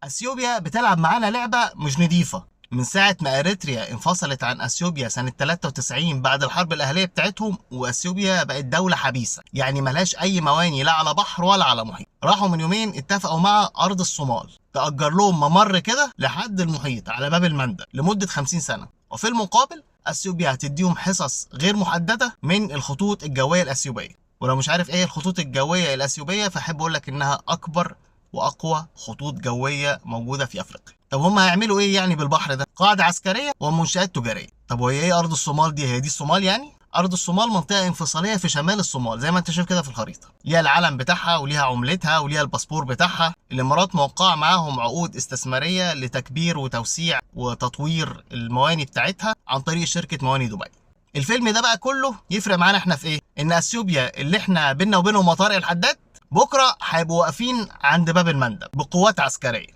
اثيوبيا بتلعب معانا لعبه مش نظيفه. من ساعه ما اريتريا انفصلت عن اثيوبيا سنه 93 بعد الحرب الاهليه بتاعتهم، واثيوبيا بقت دوله حبيسه، يعني ملهاش اي مواني لا على بحر ولا على محيط. راحوا من يومين اتفقوا مع ارض الصومال تأجر لهم ممر كده لحد المحيط على باب المندب لمده 50 سنه، وفي المقابل اثيوبيا هتديهم حصص غير محدده من الخطوط الجويه الاثيوبيه. ولو مش عارف ايه الخطوط الجويه الاثيوبيه، فاحب اقول لك انها اكبر واقوى خطوط جويه موجوده في افريقيا. طب هم هيعملوا ايه يعني بالبحر ده؟ قاعده عسكريه ومنشات تجاريه. طب وهي ايه ارض الصومال دي؟ هي دي الصومال يعني؟ ارض الصومال منطقه انفصاليه في شمال الصومال زي ما انت شايف كده في الخريطه، ليها العلم بتاعها وليها عملتها وليها الباسبور بتاعها. الامارات موقعه معاهم عقود استثماريه لتكبير وتوسيع وتطوير المواني بتاعتها عن طريق شركه مواني دبي. الفيلم ده بقى كله يفرق معانا احنا في ايه؟ ان اثيوبيا اللي احنا بينا وبينهم مطار الحداد، بكره هيبقوا واقفين عند باب المندب بقوات عسكريه.